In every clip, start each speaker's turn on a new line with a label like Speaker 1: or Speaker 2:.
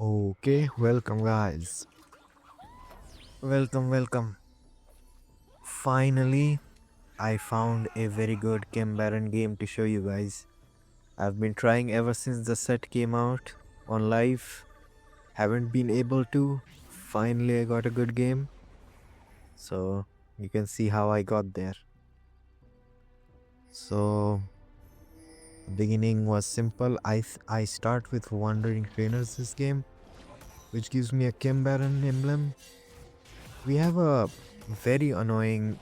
Speaker 1: Okay, welcome guys. Welcome. Finally, I found a very good Chem Baron game to show you guys. I've been trying ever since the set came out on live. Haven't been able to. Finally, I got a good game. So, you can see how I got there. So, the beginning was simple. I start with Wandering Trainers this game, which gives me a Chem Baron emblem. We have a very annoying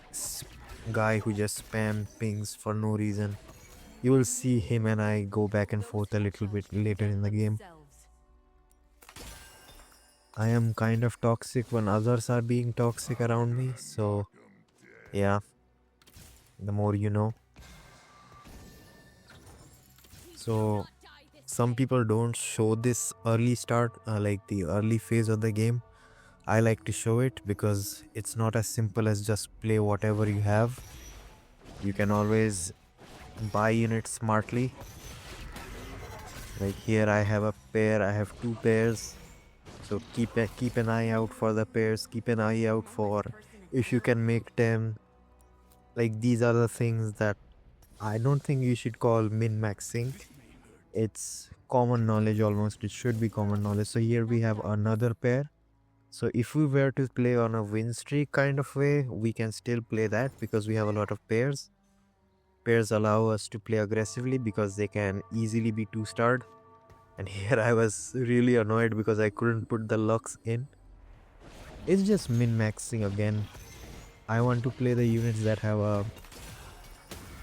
Speaker 1: guy who just spam pings for no reason. You will see him and I go back and forth a little bit later in the game. I am kind of toxic when others are being toxic around me, so yeah, the more you know. So some people don't show this early start, like the early phase of the game. I like to show it because it's not as simple as just play whatever you have. You can always buy units smartly. Like here I have a pair, I have two pairs. So keep an eye out for the pairs, keep an eye out for if you can make them. Like these are the things that I don't think you should call min-maxing. It's common knowledge almost, it should be common knowledge. So here we have another pair. So if we were to play on a win streak kind of way, we can still play that because we have a lot of pairs. Pairs allow us to play aggressively because they can easily be 2-starred. And here I was really annoyed because I couldn't put the Lux in. It's just min-maxing again. I want to play the units that have a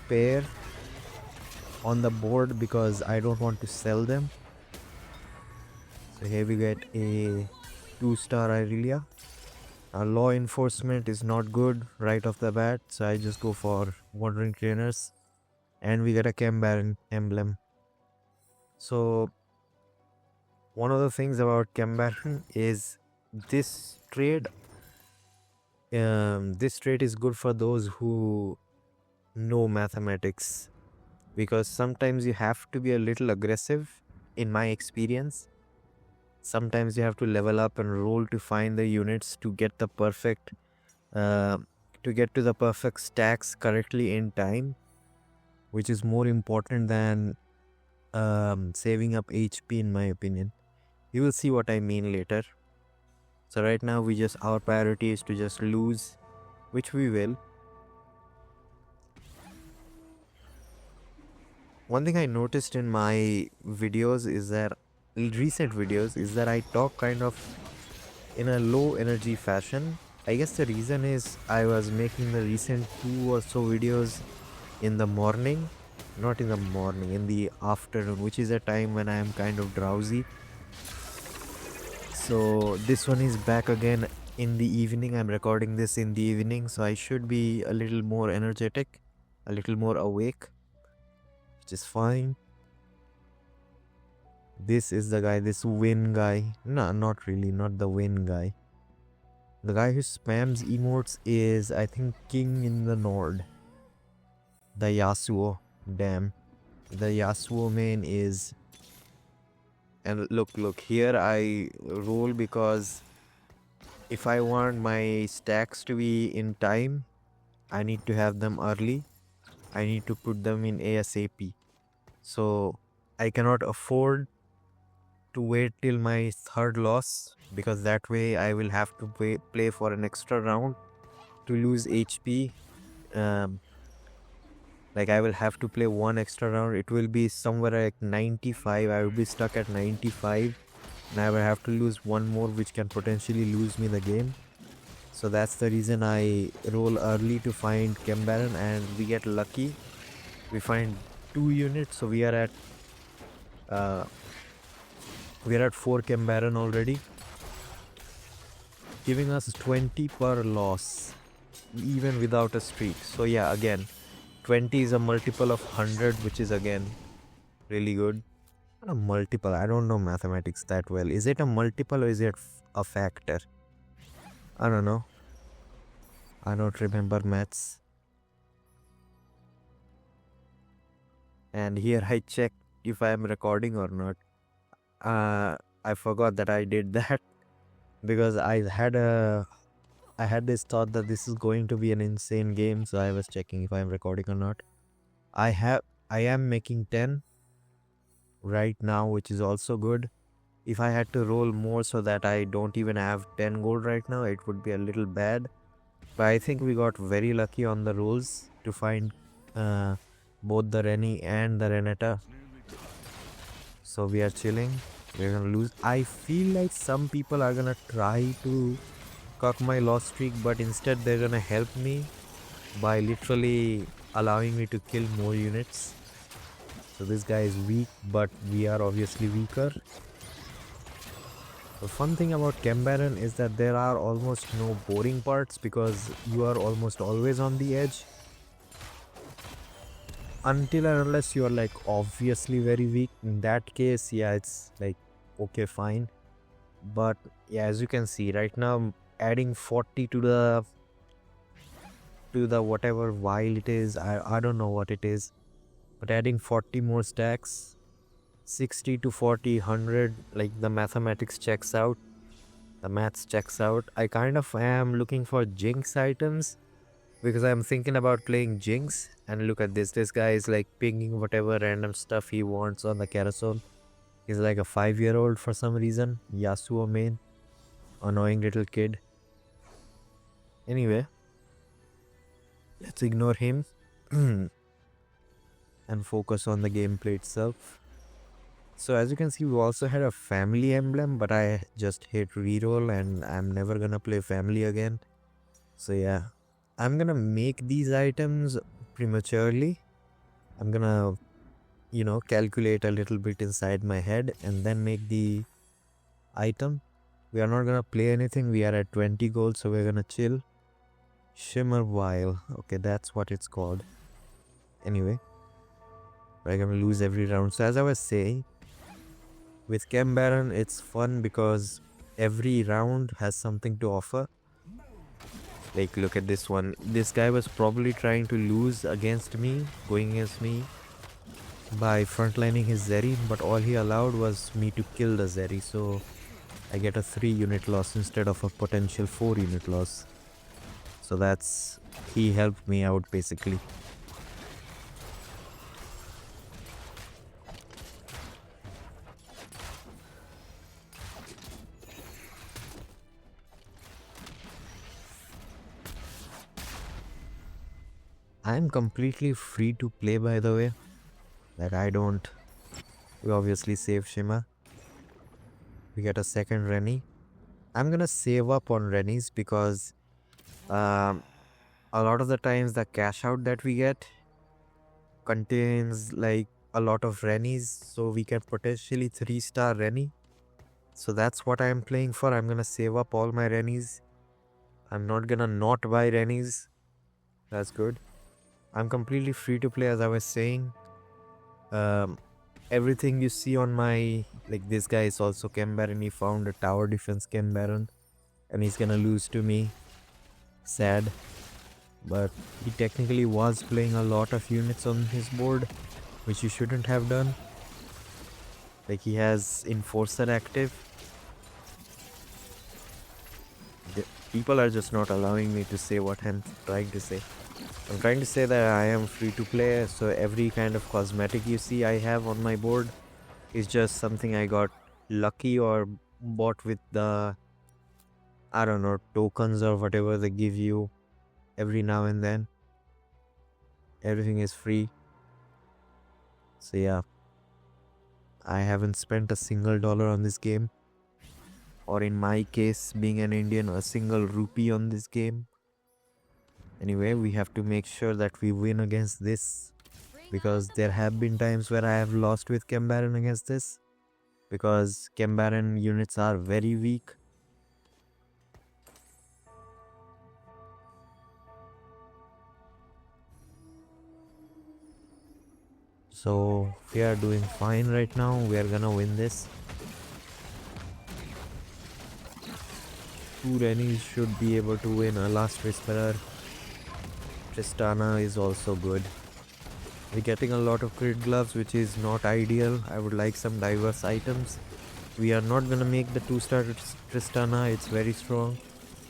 Speaker 1: pair on the board because I don't want to sell them. So here we get a 2-star Irelia. Law enforcement is not good right off the bat, so I just go for Wandering Trainers. And we get a Chem Baron emblem. So one of the things about Chem Baron is this trade. This trade is good for those who know mathematics, because sometimes you have to be a little aggressive. In my experience, sometimes you have to level up and roll to find the units to get the perfect to get to the perfect stacks correctly in time, which is more important than saving up HP, in my opinion. You will see what I mean later. So right now our priority is to just lose, which we will. One thing I noticed in my videos is that recent videos is that I talk kind of in a low energy fashion. I guess the reason is I was making the recent 2 or so videos in the morning, not in the morning, in the afternoon, which is a time when I am kind of drowsy. So this one is back again in the evening. I'm recording this in the evening, so I should be a little more energetic, a little more awake, which is fine. This is the guy, this win guy. No, not really, not the win guy. The guy who spams emotes is, I think, King in the Nord. The Yasuo. Damn. The Yasuo main is... And look, here I roll because if I want my stacks to be in time, I need to have them early. I need to put them in ASAP. So I cannot afford to wait till my third loss, because that way I will have to play for an extra round to lose HP. Like I will have to play one extra round. It will be somewhere like 95. I will be stuck at 95 and I will have to lose one more, which can potentially lose me the game. So that's the reason I roll early to find Chem Baron, and we get lucky. We find 2 units, so we are at 4 Chem Baron already, giving us 20 per loss even without a streak. So yeah, again, 20 is a multiple of 100, which is again really good. Not a multiple, I don't know mathematics that well. Is it a multiple or is it a factor? I don't know. I don't remember maths. And here I check if I am recording or not. I forgot that I did that because I had this thought that this is going to be an insane game, so I was checking if I'm recording or not. I am making 10 right now, which is also good. If I had to roll more so that I don't even have 10 gold right now, it would be a little bad. But I think we got very lucky on the rolls to find uh, both the Renni and the Renetta. So we are chilling. We're gonna lose. I feel like some people are gonna try to cuck my loss streak, but instead they're gonna help me by literally allowing me to kill more units. So this guy is weak, but we are obviously weaker. The fun thing about Chem Baron is that there are almost no boring parts because you are almost always on the edge. Until and unless you are like obviously very weak. In that case, yeah, it's like okay, fine. But yeah, as you can see right now, adding 40 to the whatever while it is, I don't know what it is, but adding 40 more stacks, 60 to 40, 100, like the mathematics checks out. The maths checks out. I kind of am looking for Jinx items because I'm thinking about playing Jinx. And look at this. This guy is like pinging whatever random stuff he wants on the carousel. He's like a 5-year-old for some reason. Yasuo main. Annoying little kid. Anyway, let's ignore him and focus on the gameplay itself. So as you can see, we also had a family emblem, but I just hit reroll and I'm never gonna play family again. So yeah, I'm gonna make these items prematurely. I'm gonna, calculate a little bit inside my head and then make the item. We are not gonna play anything. We are at 20 gold, so we're gonna chill. Shimmer Vial. Okay, that's what it's called. Anyway, we're gonna lose every round. So as I was saying, with Chem Baron, it's fun because every round has something to offer. Like, look at this one. This guy was probably trying to lose against me, going against me by frontlining his Zeri, but all he allowed was me to kill the Zeri, so I get a 3 unit loss instead of a potential 4 unit loss. So he helped me out basically. I'm completely free to play, by the way. Like, we obviously save Shima. We get a second Renni. I'm gonna save up on Rennies because a lot of the times the cash out that we get contains like a lot of Rennies, so we can potentially 3-star Renni. So that's what I'm playing for. I'm gonna save up all my Rennies. I'm not gonna not buy Rennies. That's good. I'm completely free to play, as I was saying. Everything you see on my, like, this guy is also Chem Baron. He found a tower defense Chem Baron and he's gonna lose to me. Sad, but he technically was playing a lot of units on his board, which you shouldn't have done. Like, he has Enforcer active. People are just not allowing me to say what I'm trying to say. I'm trying to say that I am free to play, so every kind of cosmetic you see I have on my board is just something I got lucky or bought with the, I don't know, tokens or whatever they give you every now and then. Everything is free. So yeah, I haven't spent a single dollar on this game. Or in my case, being an Indian, a single rupee on this game. Anyway, we have to make sure that we win against this, because there have been times where I have lost with Chem Baron against this, because Chem Baron units are very weak. So we are doing fine right now. We are gonna win this. 2 Rennies should be able to win. A Last Whisperer. Tristana is also good. We're getting a lot of crit gloves, which is not ideal. I would like some diverse items. We are not gonna make the 2-star Tristana, it's very strong.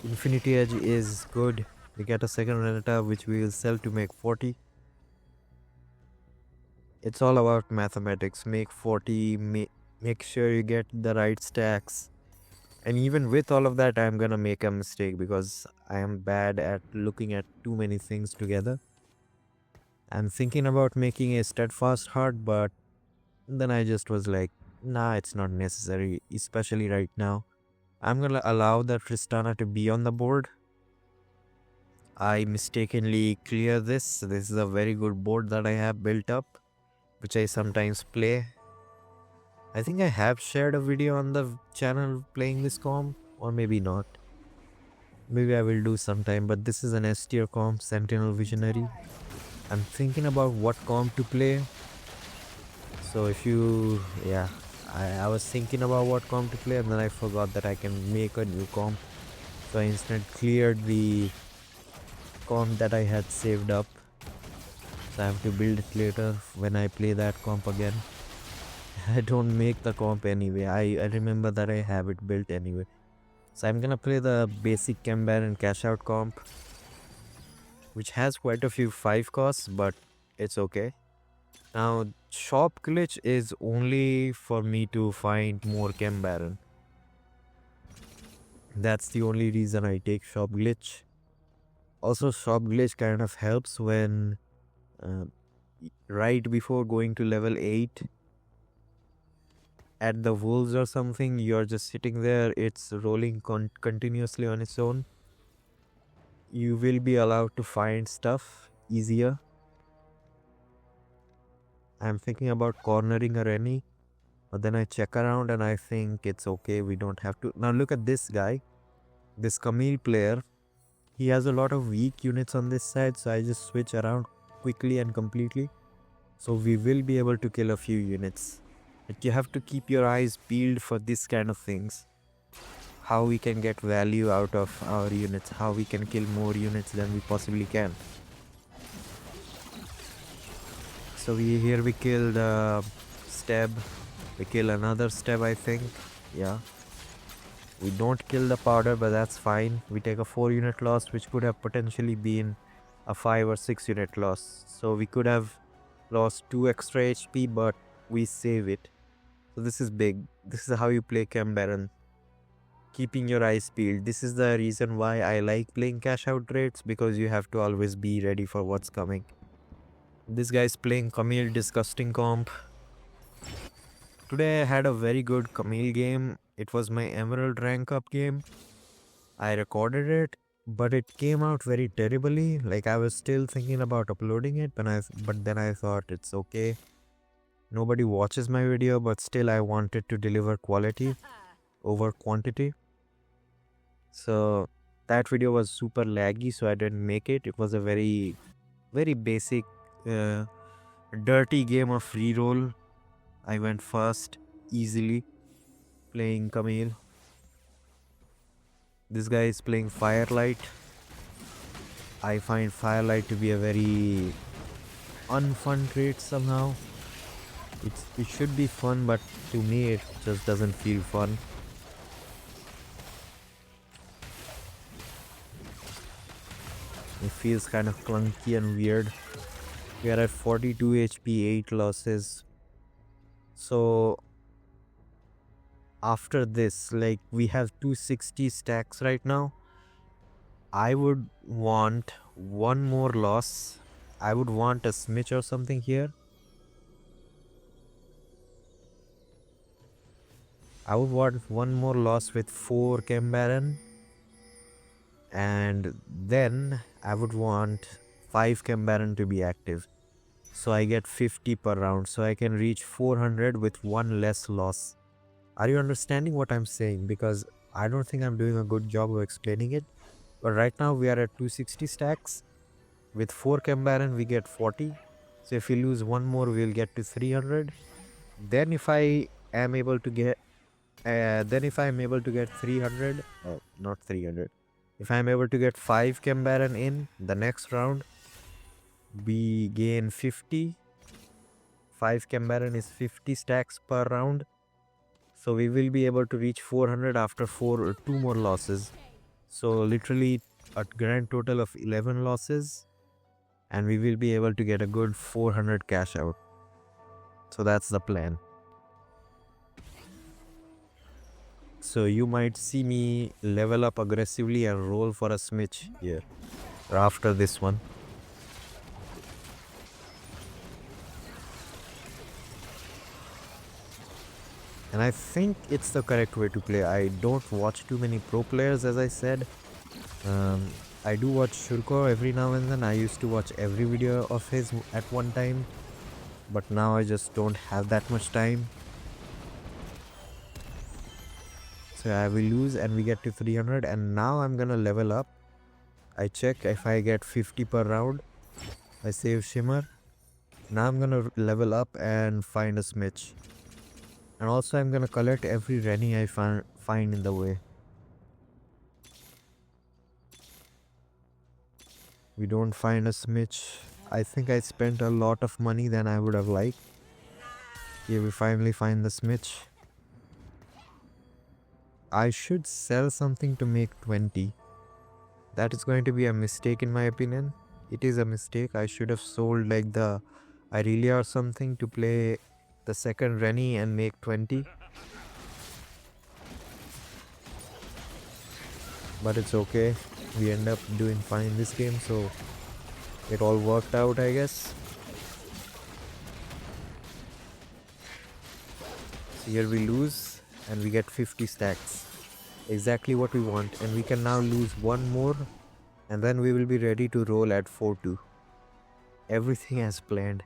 Speaker 1: Infinity Edge is good. We get a second Renata which we will sell to make 40. It's all about mathematics. Make 40, make sure you get the right stacks. And even with all of that, I'm gonna make a mistake because I am bad at looking at too many things together. I'm thinking about making a steadfast heart, but then I just was like, nah, it's not necessary, especially right now. I'm gonna allow the Tristana to be on the board. I mistakenly clear this. This is a very good board that I have built up, which I sometimes play. I think I have shared a video on the channel playing this comp, or maybe not. Maybe I will do sometime, but this is an S tier comp, Sentinel Visionary. I'm thinking about what comp to play. So if you, yeah, I was thinking about what comp to play and then I forgot that I can make a new comp. So I instead cleared the comp that I had saved up. So I have to build it later when I play that comp again. I don't make the comp anyway. I remember that I have it built anyway. So I'm gonna play the basic Chem Baron cash out comp, which has quite a few 5 costs, but it's okay. Now, shop glitch is only for me to find more Chem Baron. That's the only reason I take shop glitch. Also, shop glitch kind of helps when right before going to level 8 at the wolves or something, you're just sitting there, it's rolling continuously on its own. You will be allowed to find stuff easier. I'm thinking about cornering a Renni, but then I check around and I think it's okay, we don't have to. Now look at this guy, this Camille player. He has a lot of weak units on this side, so I just switch around quickly and completely. So we will be able to kill a few units. But you have to keep your eyes peeled for this kind of things. How we can get value out of our units, how we can kill more units than we possibly can. So here we killed Steb. We kill another Steb, I think. Yeah. We don't kill the powder, but that's fine. We take a 4 unit loss, which could have potentially been a 5 or 6 unit loss. So we could have lost 2 extra HP, but we save it. So this is big. This is how you play Chem Baron. Keeping your eyes peeled. This is the reason why I like playing cash out raids, because you have to always be ready for what's coming. This guy is playing Camille Disgusting comp. Today I had a very good Camille game. It was my Emerald rank up game. I recorded it, but it came out very terribly. Like, I was still thinking about uploading it, but then I thought it's okay. Nobody watches my video, but still I wanted to deliver quality over quantity. So that video was super laggy, so I didn't make it. It was a very, very basic, dirty game of reroll. I went first, easily, playing Camille. This guy is playing Firelight. I find Firelight to be a very unfun trait somehow. It should be fun, but to me it just doesn't feel fun. It feels kind of clunky and weird. We are at 42 HP, 8 losses. So after this, like, we have 260 stacks right now. I would want one more loss. I would want a smidge or something here. I would want one more loss with 4 Chem Baron. And then I would want 5 Chem Baron to be active. So I get 50 per round. So I can reach 400 with one less loss. Are you understanding what I'm saying? Because I don't think I'm doing a good job of explaining it. But right now we are at 260 stacks. With 4 Chem Baron we get 40. So if we lose one more, we'll get to 300. Then if I am able to get 300, not 300. If I'm able to get 5 Chem Baron in the next round, we gain 50. 5 Chem Baron is 50 stacks per round. So we will be able to reach 400 after 2 more losses. So literally a grand total of 11 losses, and we will be able to get a good 400 cash out. So that's the plan. So you might see me level up aggressively and roll for a smidge here after this one. And I think it's the correct way to play. I don't watch too many pro players, as I said. I do watch Shurko every now and then. I used to watch every video of his at one time, but now I just don't have that much time. So I will lose and we get to 300, and now I'm gonna level up. I check if I get 50 per round. I save Shimmer. Now I'm gonna level up and find a smidge. And also I'm gonna collect every Renni I find in the way. We don't find a smidge. I think I spent a lot of money than I would have liked. Here we finally find the smidge. I should sell something to make 20. That is going to be a mistake in my opinion. It is a mistake. I should have sold like the Irelia or something to play the second Renni and make 20. But it's okay. We end up doing fine this game, so it all worked out, I guess. So here we lose and we get 50 stacks. Exactly what we want, and we can now lose one more and then we will be ready to roll at 4-2. Everything as planned.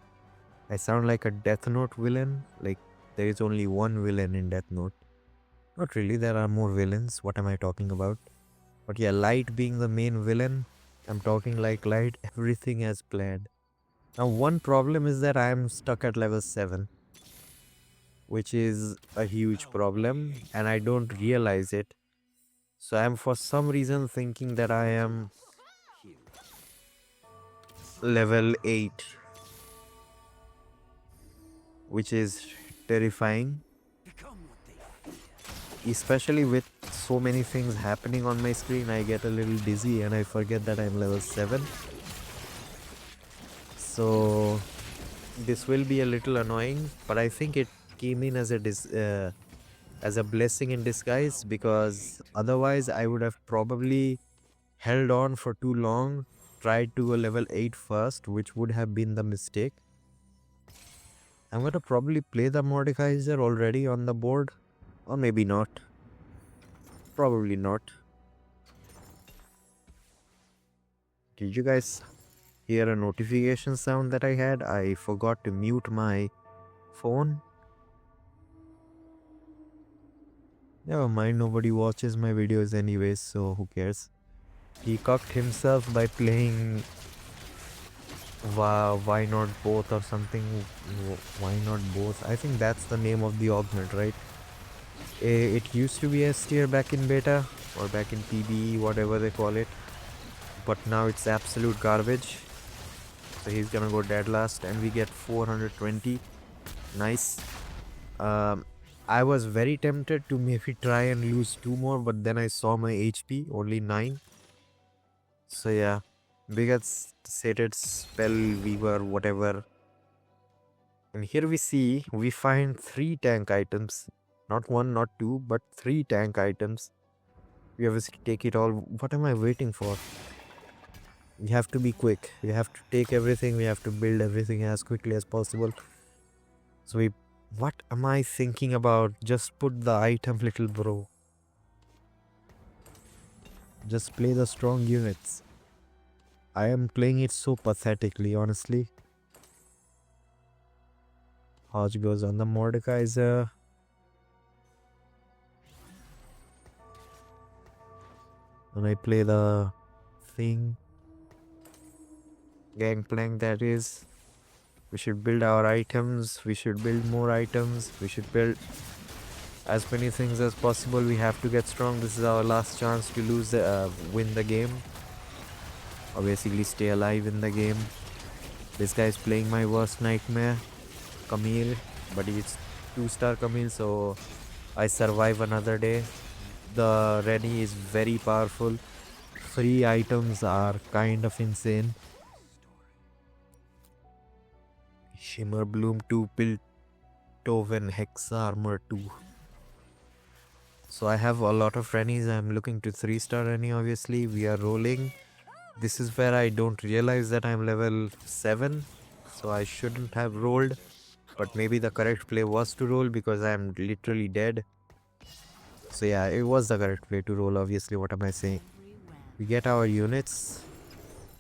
Speaker 1: I sound like a Death Note villain. Like there is only one villain in Death Note. Not really, there are more villains. What am I talking about? But yeah, Light being the main villain, I'm talking like Light, everything as planned. Now one problem is that I am stuck at level 7, which is a huge problem and I don't realize it. So I'm for some reason thinking that I am level 8, which is terrifying. Especially with so many things happening on my screen, I get a little dizzy and I forget that I'm level 7. So this will be a little annoying, but I think it came in as a blessing in disguise, because otherwise I would have probably held on for too long, tried to go level 8 first, which would have been the mistake. I'm gonna probably play the Mordekaiser already on the board. Or maybe not. Probably not. Did you guys hear a notification sound that I had? I forgot to mute my phone. Never mind, nobody watches my videos anyways, so who cares? He cucked himself by playing Why Not Both or something. Why Not Both? I think that's the name of the augment, right? It used to be S tier back in beta or back in PBE, whatever they call it, but now it's absolute garbage. So he's gonna go dead last and we get 420. Nice. I was very tempted to maybe try and lose 2 more, but then I saw my HP only 9. So yeah, biggest sated spell weaver, whatever. And here we find 3 tank items. Not 1, not 2, but 3 tank items. We obviously take it all. What am I waiting for? We have to be quick. We have to take everything. We have to build everything as quickly as possible. So what am I thinking about? Just put the item, little bro. Just play the strong units. I am playing it so pathetically, honestly. Hodge goes on the Mordekaiser. And I play the thing. Gangplank, that is. We should build our items. We should build more items. We should build as many things as possible. We have to get strong. This is our last chance to win the game. Or basically stay alive in the game. This guy is playing my worst nightmare, Camille. But he's 2-star Camille, so I survive another day. The Renni is very powerful. Free items are kind of insane. Shimmer Bloom 2, Piltoven Hex Armor 2. So I have a lot of Rennies. I'm looking to 3-star Renni obviously. We are rolling. This is where I don't realize that I'm level 7. So I shouldn't have rolled. But maybe the correct play was to roll because I'm literally dead. So yeah, it was the correct play to roll obviously. What am I saying? We get our units.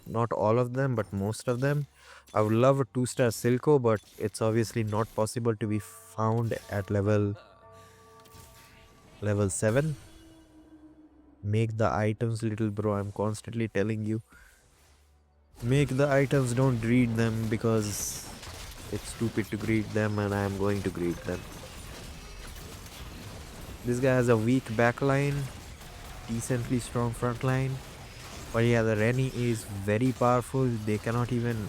Speaker 1: Not all of them, but most of them. I would love a 2-star Silco, but it's obviously not possible to be found at level 7. Make the items, little bro. I'm constantly telling you. Make the items, don't greed them because it's stupid to greed them and I am going to greed them. This guy has a weak backline, decently strong front line. But yeah, the Renni is very powerful. They cannot even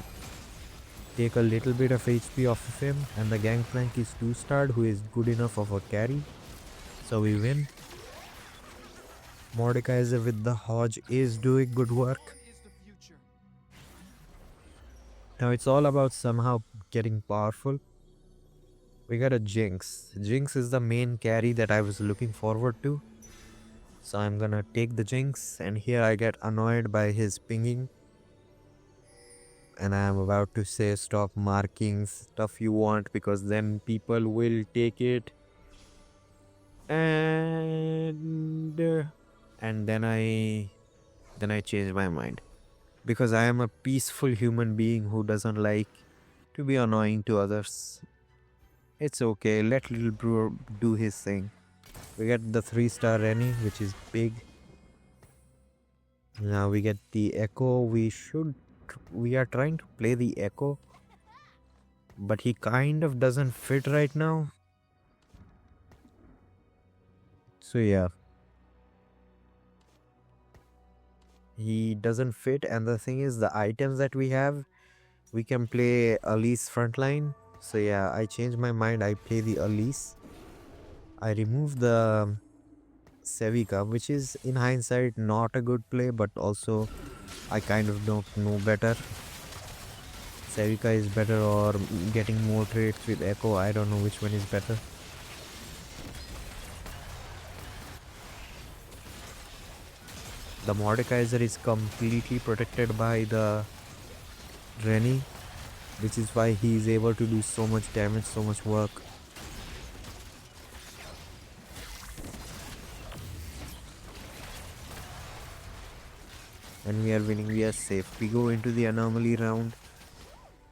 Speaker 1: take a little bit of HP off of him. And the Gangplank is 2-starred, who is good enough of a carry. So we win. Mordekaiser with the Hodge is doing good work. Now it's all about somehow getting powerful. We got a Jinx. Jinx is the main carry that I was looking forward to. So I'm gonna take the Jinx, and here I get annoyed by his pinging. And I am about to say stop marking stuff you want because then people will take it. And then I change my mind. Because I am a peaceful human being who doesn't like to be annoying to others. It's okay, let little bro do his thing. We get the 3-star Renni, which is big. Now we get the Echo. We are trying to play the Echo, but he kind of doesn't fit right now. So yeah, he doesn't fit, and the thing is, the items that we have, we can play Elise frontline. So yeah, I changed my mind. I play the Elise. I remove the Sevika, which is in hindsight not a good play, but also I kind of don't know better. Sevika is better, or getting more traits with Echo. I don't know which one is better. The Mordekaiser is completely protected by the Renni, which is why he is able to do so much damage, so much work. And we are winning, we are safe. We go into the Anomaly round,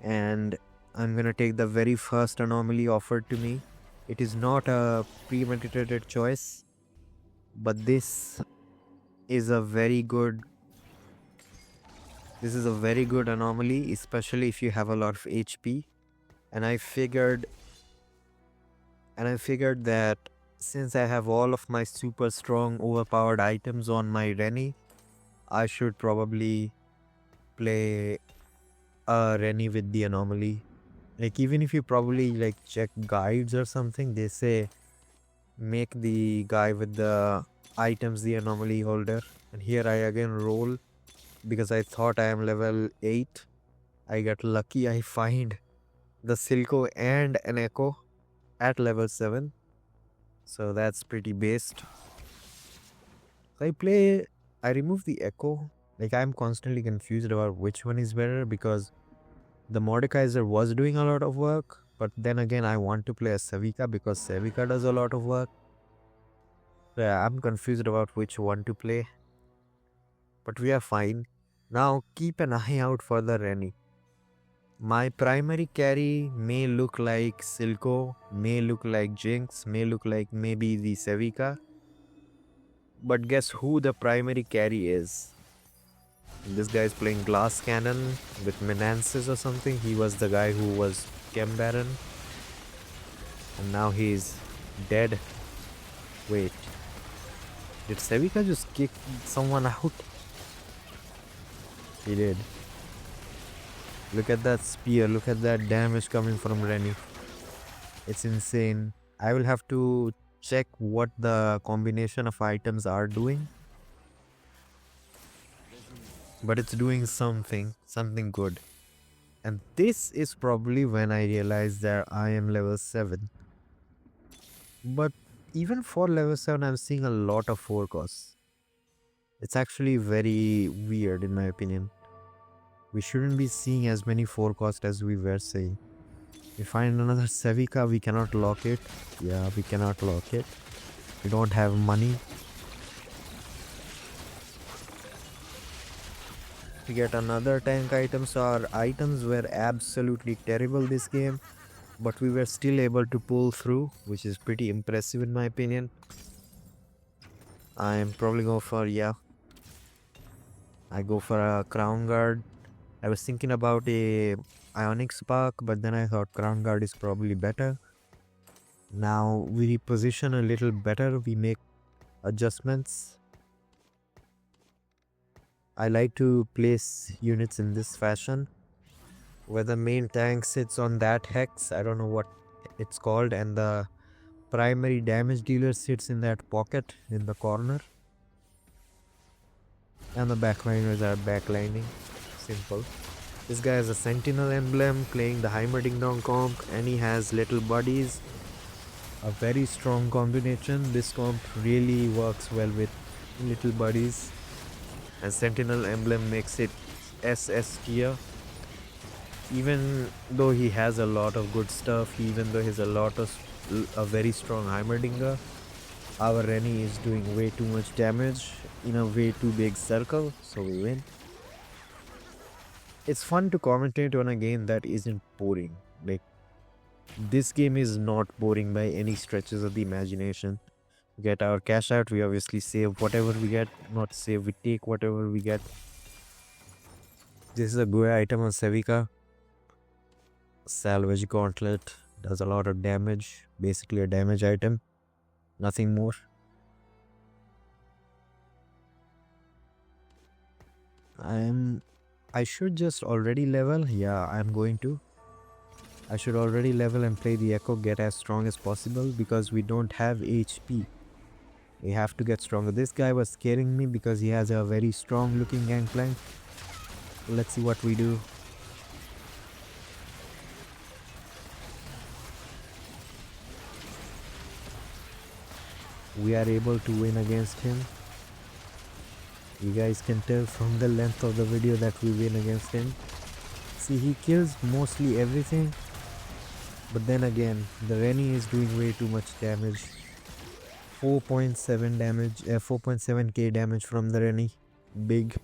Speaker 1: and I'm gonna take the very first Anomaly offered to me. It is not a premeditated choice, but this is a very good Anomaly, especially if you have a lot of HP. And I figured that since I have all of my super strong overpowered items on my Renni, I should probably play a Renni with the Anomaly. Like, even if you probably like check guides or something, they say make the guy with the items the Anomaly holder. And here I again roll because I thought I am level 8. I got lucky. I find the Silco and an Echo at level 7. So that's pretty based. I remove the Echo. Like, I'm constantly confused about which one is better because the Mordekaiser was doing a lot of work. But then again, I want to play a Sevika because Sevika does a lot of work. So yeah, I'm confused about which one to play. But we are fine. Now keep an eye out for the Renni. My primary carry may look like Silco, may look like Jinx, may look like maybe the Sevika. But guess who the primary carry is? This guy is playing Glass Cannon with Menances or something. He was the guy who was Chem Baron. And now he's dead. Wait. Did Sevika just kick someone out? He did. Look at that spear. Look at that damage coming from Renni. It's insane. I will have to check what the combination of items are doing, but it's doing something good. And this is probably when I realized that I am level 7. But even for level 7, I'm seeing a lot of forecasts. It's actually very weird, in my opinion. We shouldn't be seeing as many forecasts as we were saying. We find another Sevika, we cannot lock it. Yeah, we cannot lock it. We don't have money. We get another tank item, so our items were absolutely terrible this game, but we were still able to pull through, which is pretty impressive in my opinion. I'm probably go for, yeah, I go for a Crown Guard. I was thinking about a Ionic Spark, but then I thought Crown Guard is probably better. Now we reposition a little better, we make adjustments. I like to place units in this fashion, where the main tank sits on that hex, I don't know what it's called, and the primary damage dealer sits in that pocket in the corner, and the backliners are backlining. Simple. This guy has a sentinel emblem playing the Heimer Ding Dong comp, and he has little buddies. A very strong combination. This comp really works well with little buddies, and sentinel emblem makes it SS tier. Even though he has a lot of good stuff, even though he's a very strong Heimerdinger, our Renni is doing way too much damage in a way too big circle, so we win. It's fun to commentate on a game that isn't boring. Like, this game is not boring by any stretches of the imagination. We get our cash out, we obviously save whatever we get, not save, we take whatever we get. This is a good item on Sevika. Salvage Gauntlet does a lot of damage, basically a damage item, nothing more. I should just already level. Yeah, I'm going to. I should already level and play the Echo, get as strong as possible because we don't have HP. We have to get stronger. This guy was scaring me because he has a very strong looking gangplank. Let's see what we do. We are able to win against him. You guys can tell from the length of the video that we win against him. See, he kills mostly everything. But then again, the Renni is doing way too much damage. 4.7 damage, 4.7k damage from the Renni. Big.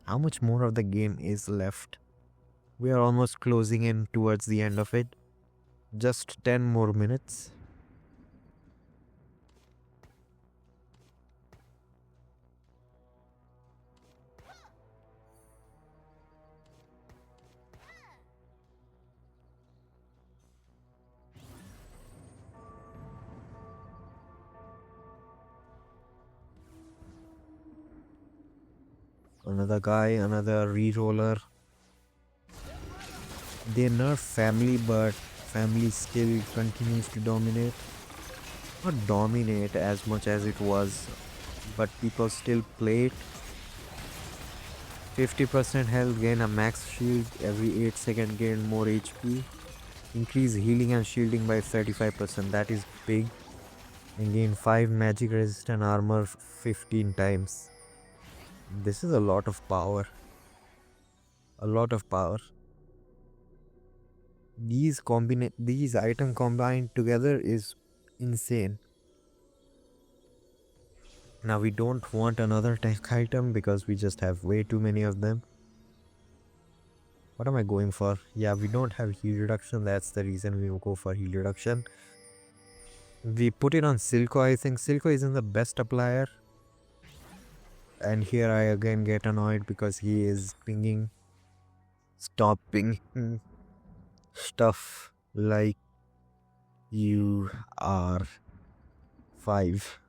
Speaker 1: How much more of the game is left? We are almost closing in towards the end of it. Just 10 more minutes. Another guy, another reroller. They nerf family, but family still continues to dominate. Not dominate as much as it was, but people still play it. 50% health, gain a max shield, every 8 seconds gain more HP. Increase healing and shielding by 35%, that is big. And gain 5 magic resistant armor 15 times. This is a lot of power. A lot of power. These items combined together is insane. Now we don't want another tank item because we just have way too many of them. What am I going for? Yeah, we don't have heal reduction. That's the reason we will go for heal reduction. We put it on Silco. I think Silco isn't the best applier. And here I again get annoyed because he is pinging. Stop pinging stuff like you are 5.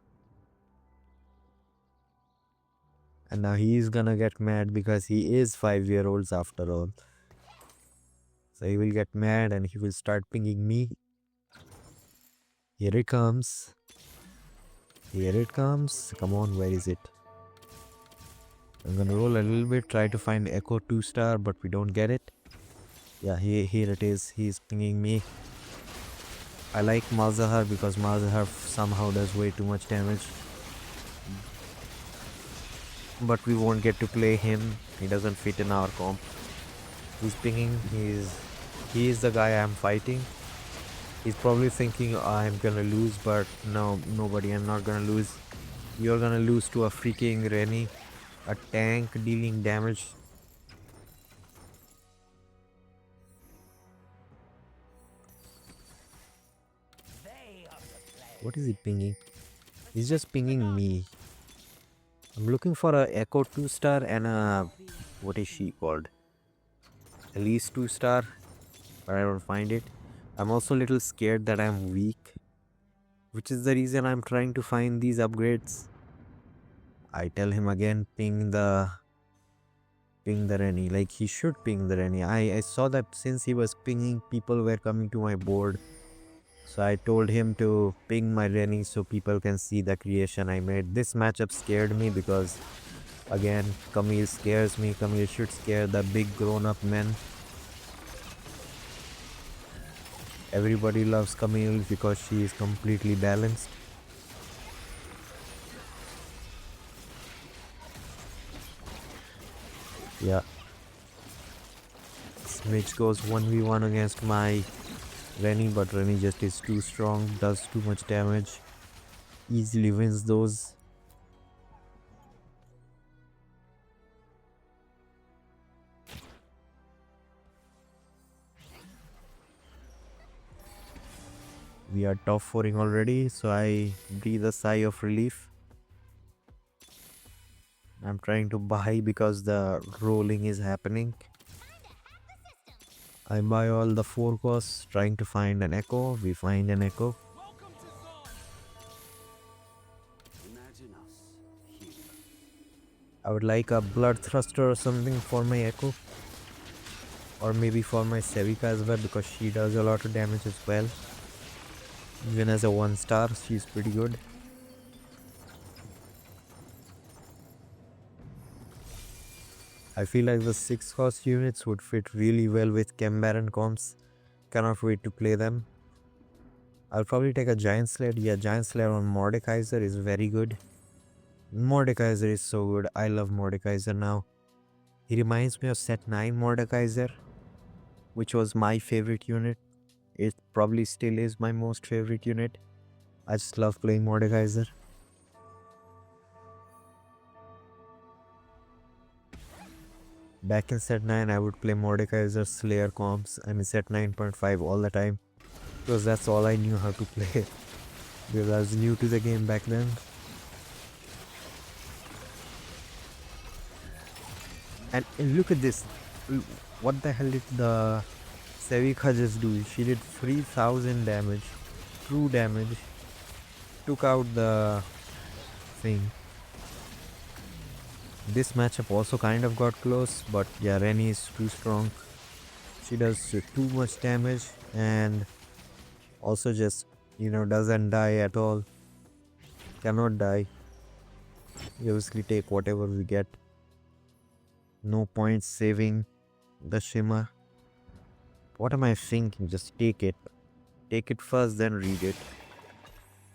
Speaker 1: And now he is gonna get mad because he is 5-year-olds after all. So he will get mad and he will start pinging me. Here it comes. Here it comes. Come on, where is it? I'm gonna roll a little bit, try to find Echo 2-star, but we don't get it. Yeah, here it is. He's pinging me. I like Malzahar because Malzahar somehow does way too much damage. But we won't get to play him. He doesn't fit in our comp. He's pinging. He is the guy I'm fighting. He's probably thinking I'm gonna lose, but no, nobody. I'm not gonna lose. You're gonna lose to a freaking Renni, a tank dealing damage. What is he pinging? He's just pinging me. I'm looking for a Echo 2-star and a, what is she called? Elise 2-star, but I don't find it. I'm also a little scared that I'm weak, which is the reason I'm trying to find these upgrades. I tell him again, ping the Renni. Like, he should ping the Renni. I saw that since he was pinging, people were coming to my board. So I told him to ping my Renni so people can see the creation I made. This matchup scared me because, again, Camille scares me. Camille should scare the big grown-up men. Everybody loves Camille because she is completely balanced. Yeah. Smidge goes 1v1 against my Renni, but Renni just is too strong, does too much damage, easily wins those. We are top 4ing already, so I breathe a sigh of relief. I'm trying to buy because the rolling is happening. I buy all the 4 costs, trying to find an Echo. We find an Echo. I would like a Blood Thruster or something for my Echo. Or maybe for my Sevika as well, because she does a lot of damage as well. Even as a 1-star, she's pretty good. I feel like the 6 cost units would fit really well with Chem Baron comps. Cannot wait to play them. I'll probably take a Giant Slayer. Yeah, Giant Slayer on Mordekaiser is very good. Mordekaiser is so good. I love Mordekaiser now. He reminds me of set 9 Mordekaiser, which was my favorite unit. It probably still is my most favorite unit. I just love playing Mordekaiser. Back in set 9, I would play Mordekaiser Slayer comps. I mean set 9.5 all the time. Because that's all I knew how to play. Because I was new to the game back then. And look at this. What the hell did the Sevika just do? She did 3000 damage. True damage. Took out the thing. This matchup also kind of got close, but yeah, Renni is too strong. She does too much damage and also just, doesn't die at all. Cannot die. We obviously take whatever we get. No point saving the shimmer. What am I thinking? Just take it. Take it first, then read it.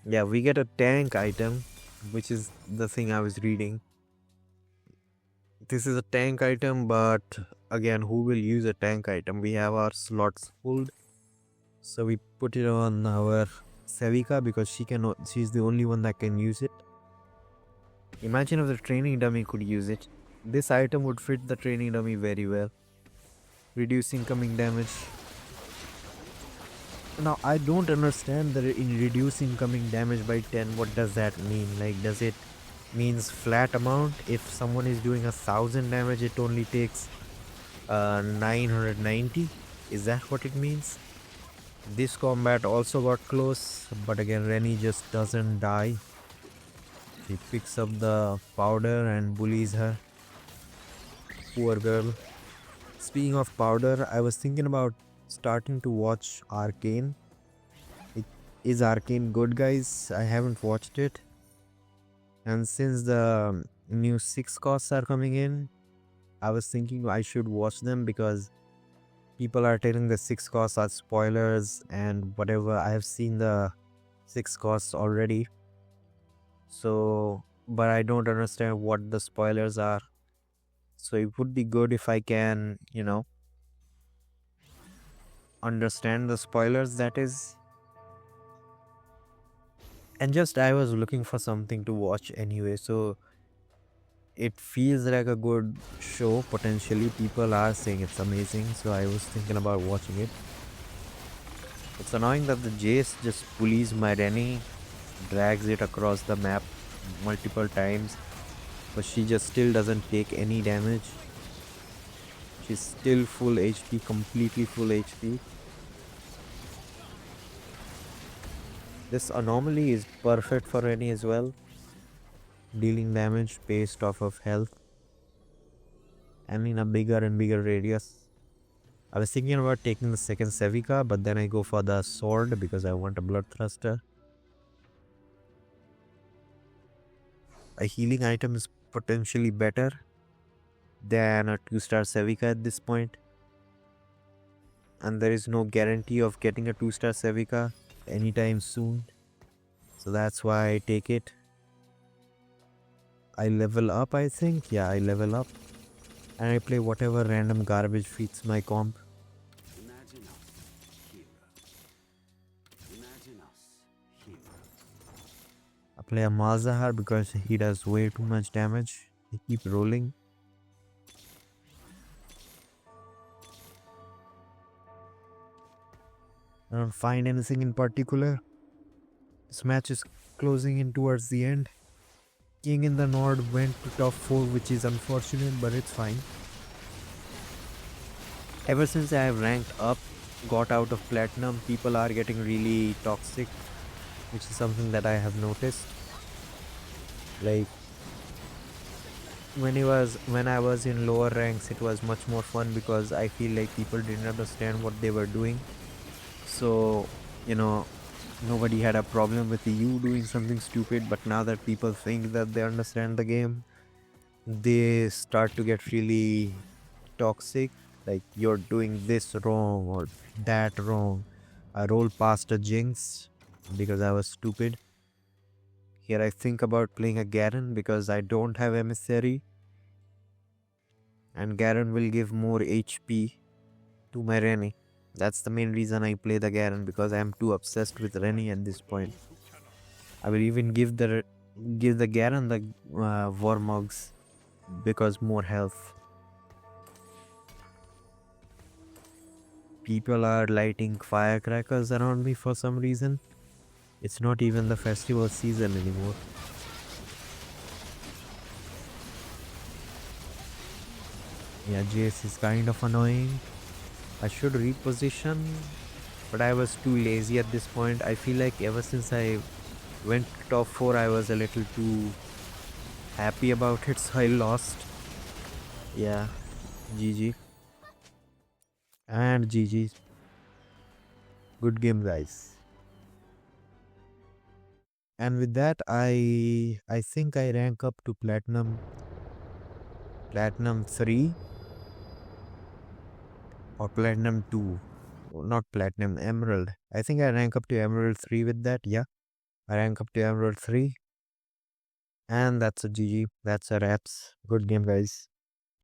Speaker 1: Yeah, we get a tank item, which is the thing I was reading. This is a tank item, but again, who will use a tank item? We have our slots full, so we put it on our Sevika because she's the only one that can use it. Imagine if the training dummy could use it. This item would fit the training dummy very well. Reduce incoming damage. Now, I don't understand that in reduce incoming damage by 10, what does that mean? Like, does it means flat amount? If someone is doing 1000 damage, it only takes 990? Is that what it means? This combat also got close, but again, Renni just doesn't die. He picks up the powder and bullies her. Poor girl. Speaking of powder, I was thinking about starting to watch Arcane. It is Arcane good, guys? I haven't watched it. And since the new six costs are coming in, I was thinking I should watch them because people are telling the six costs are spoilers and whatever. I have seen the six costs already. So, but I don't understand what the spoilers are. So it would be good if I can, understand the spoilers, that is. And just I was looking for something to watch anyway. So it feels like a good show potentially. People are saying it's amazing. So I was thinking about watching it. It's annoying that the Jace just bullies my Renni, drags it across the map multiple times, but she just still doesn't take any damage. She's still full HP, completely full HP. This Anomaly is perfect for Renni as well, dealing damage based off of health and in a bigger and bigger radius. I was thinking about taking the second Sevika, but then I go for the sword because I want a blood thruster. A healing item is potentially better than a 2-star Sevika at this point. And there is no guarantee of getting a 2-star Sevika anytime soon. So that's why I take it. I level up, I think. Yeah, I level up. And I play whatever random garbage fits my comp. I play a Malzahar because he does way too much damage. He keeps rolling. I don't find anything in particular. This match is closing in towards the end. King in the Nord went to top 4, which is unfortunate, but it's fine. Ever since I have ranked up, got out of Platinum, people are getting really toxic, which is something that I have noticed. Like when I was in lower ranks, it was much more fun because I feel like people didn't understand what they were doing. So, nobody had a problem with you doing something stupid, but now that people think that they understand the game, they start to get really toxic. Like, you're doing this wrong or that wrong. I rolled past a Jinx because I was stupid. Here I think about playing a Garen because I don't have Emissary, and Garen will give more HP to my Renni. That's the main reason I play the Garen, because I am too obsessed with Renni at this point. I will even give the Garen the Vormogs because more health. People are lighting firecrackers around me for some reason. It's not even the festival season anymore. Yeah, Jace is kind of annoying. I should reposition, but I was too lazy at this point. I feel like ever since I went to top 4, I was a little too happy about it, so I lost. Yeah, GG. And GG. Good game, guys. And with that, I think I rank up to platinum 3 or platinum 2. Not platinum, emerald. I think I rank up to emerald 3 with that. Yeah, I rank up to emerald 3. And that's a GG. That's a wraps. Good game, guys.